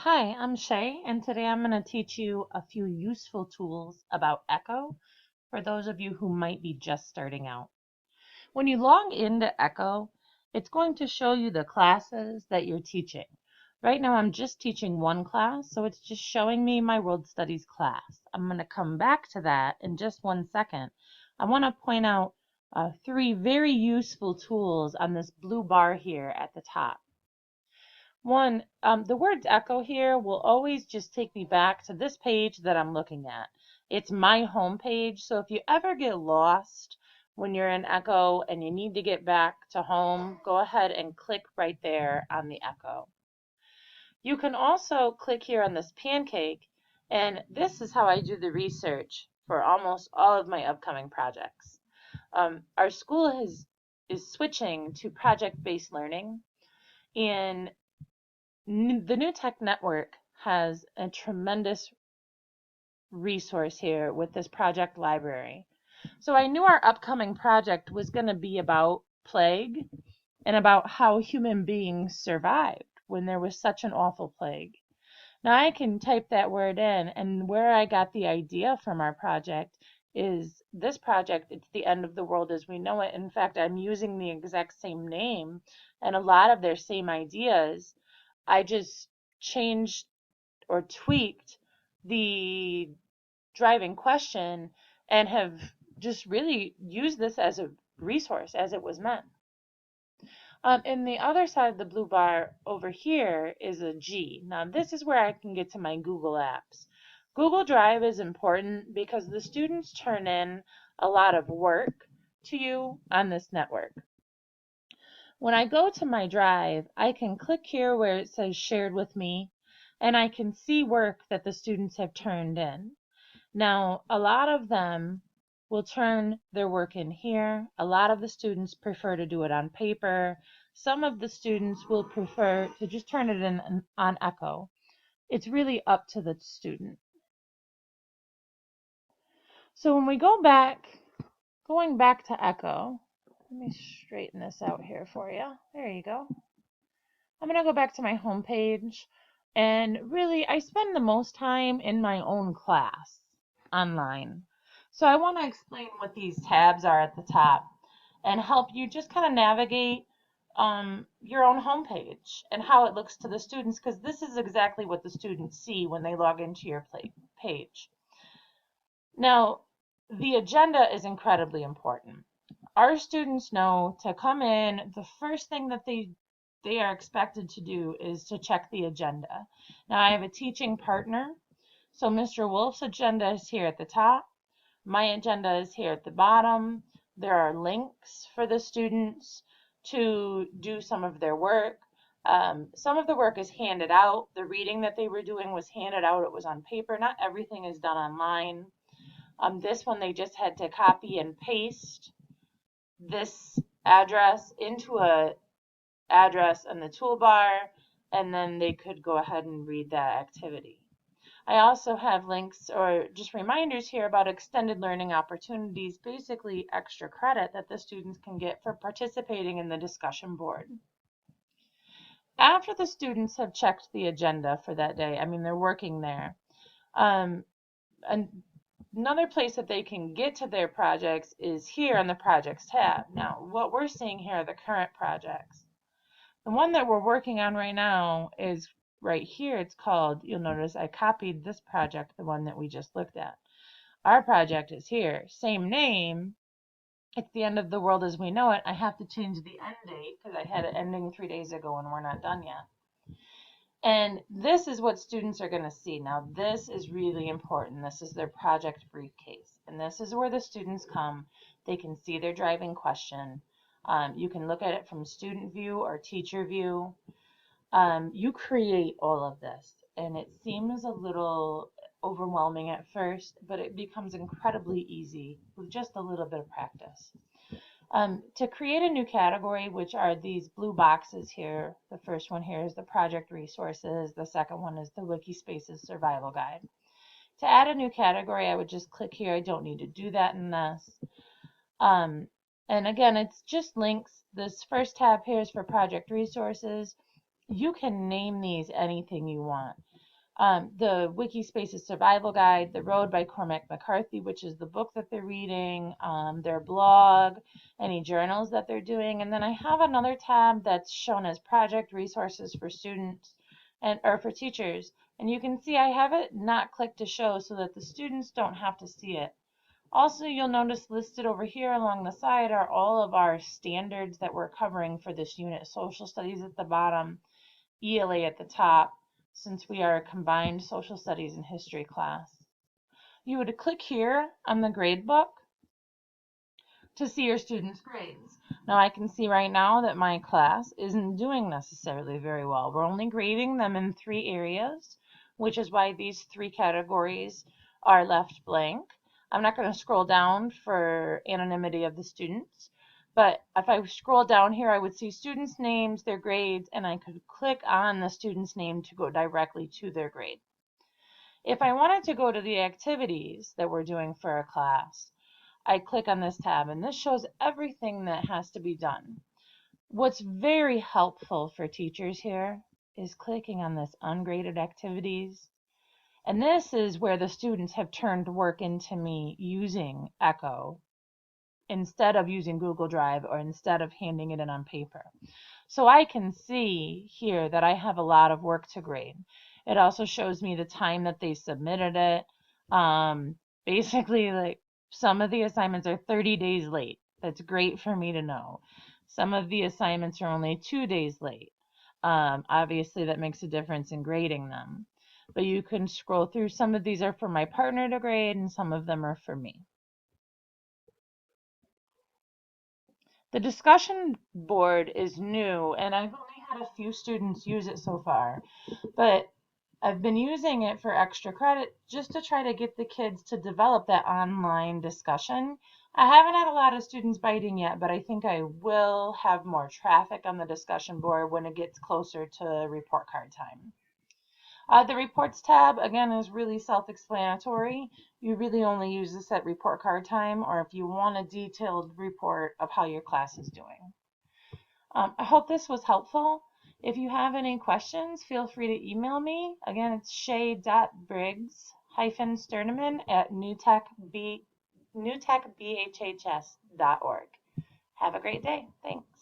Hi, I'm Shay, and today I'm going to teach you a few useful tools about Echo for those of you who might be just starting out. When you log into Echo, it's going to show you the classes that you're teaching. Right now, I'm just teaching one class, so it's just showing me my World Studies class. I'm going to come back to that in just 1 second. I want to point out three very useful tools on this blue bar here at the top. One, the words echo here will always just take me back to this page that I'm looking at. It's my home page, so if you ever get lost when you're in Echo and you need to get back to home, go ahead and click right there on the Echo. You can also click here on this pancake, and this is how I do the research for almost all of my upcoming projects. Our school is switching to project-based learning, and the New Tech Network has a tremendous resource here with this project library. So I knew our upcoming project was going to be about plague and about how human beings survived when there was such an awful plague. Now I can type that word in, and where I got the idea from our project is this project. It's the end of the world as we know it. In fact, I'm using the exact same name and a lot of their same ideas. I just changed or tweaked the driving question and have just really used this as a resource as it was meant. In the other side of the blue bar over here is a G. Now this is where I can get to my Google Apps. Google Drive is important because the students turn in a lot of work to you on this network. When I go to my drive, I can click here where it says shared with me, and I can see work that the students have turned in. Now, a lot of them will turn their work in here. A lot of the students prefer to do it on paper. Some of the students will prefer to just turn it in on Echo. It's really up to the student. So when we go back, going back to Echo, let me straighten this out here for you. There you go. I'm going to go back to my home page, and really I spend the most time in my own class online. So I want to explain what these tabs are at the top and help you just kind of navigate your own homepage and how it looks to the students, because this is exactly what the students see when they log into your page. Now, the agenda is incredibly important. Our students know to come in, the first thing that they are expected to do is to check the agenda. Now I have a teaching partner, so Mr. Wolf's agenda is here at the top. My agenda is here at the bottom. There are links for the students to do some of their work. Some of the work is handed out. The reading that they were doing was handed out. It was on paper. Not everything is done online. This one they just had to copy and paste this address into a address in the toolbar, and then they could go ahead and read that activity. I also have links or just reminders here about extended learning opportunities, basically extra credit that the students can get for participating in the discussion board. After the students have checked the agenda for that day, I mean, they're working there, um, another place that they can get to their projects is here on the projects tab. Now, what we're seeing here are the current projects. The one that we're working on right now is right here. It's called, you'll notice I copied this project, the one that we just looked at. Our project is here, same name. It's the end of the world as we know it. I have to change the end date because I had it ending 3 days ago and we're not done yet. And this is what students are going to see. Now, this is really important. This is their project briefcase. And this is where the students come. They can see their driving question. You can look at it from student view or teacher view. You create all of this, and it seems a little overwhelming at first, but it becomes incredibly easy with just a little bit of practice. To create a new category, which are these blue boxes here, the first one here is the project resources, the second one is the Wikispaces survival guide. To add a new category, I would just click here. I don't need to do that in this. And again, it's just links. This first tab here is for project resources. You can name these anything you want. The Wikispaces Survival Guide, The Road by Cormac McCarthy, which is the book that they're reading, their blog, any journals that they're doing. And then I have another tab that's shown as project resources for students and or for teachers. And you can see I have it not clicked to show so that the students don't have to see it. Also, you'll notice listed over here along the side are all of our standards that we're covering for this unit. Social studies at the bottom, ELA at the top, since we are a combined social studies and history class. You would click here on the grade book to see your students' grades. Now I can see right now that my class isn't doing necessarily very well. We're only grading them in 3 areas, which is why these 3 categories are left blank. I'm not going to scroll down for anonymity of the students, but if I scroll down here, I would see students' names, their grades, and I could click on the student's name to go directly to their grade. If I wanted to go to the activities that we're doing for a class, I click on this tab, and this shows everything that has to be done. What's very helpful for teachers here is clicking on this ungraded activities. And this is where the students have turned work into me using Echo instead of using Google Drive or instead of handing it in on paper. So I can see here that I have a lot of work to grade. It also shows me the time that they submitted it. Basically, like some of the assignments are 30 days late. That's great for me to know. Some of the assignments are only 2 days late. Obviously, that makes a difference in grading them. But you can scroll through. Some of these are for my partner to grade, and some of them are for me. The discussion board is new, and I've only had a few students use it so far, but I've been using it for extra credit just to try to get the kids to develop that online discussion. I haven't had a lot of students biting yet, but I think I will have more traffic on the discussion board when it gets closer to report card time. The reports tab, again, is really self-explanatory. You really only use this at report card time or if you want a detailed report of how your class is doing. I hope this was helpful. If you have any questions, feel free to email me. Again, it's shay.briggs-sternaman at newtechbhhs.org. Have a great day. Thanks.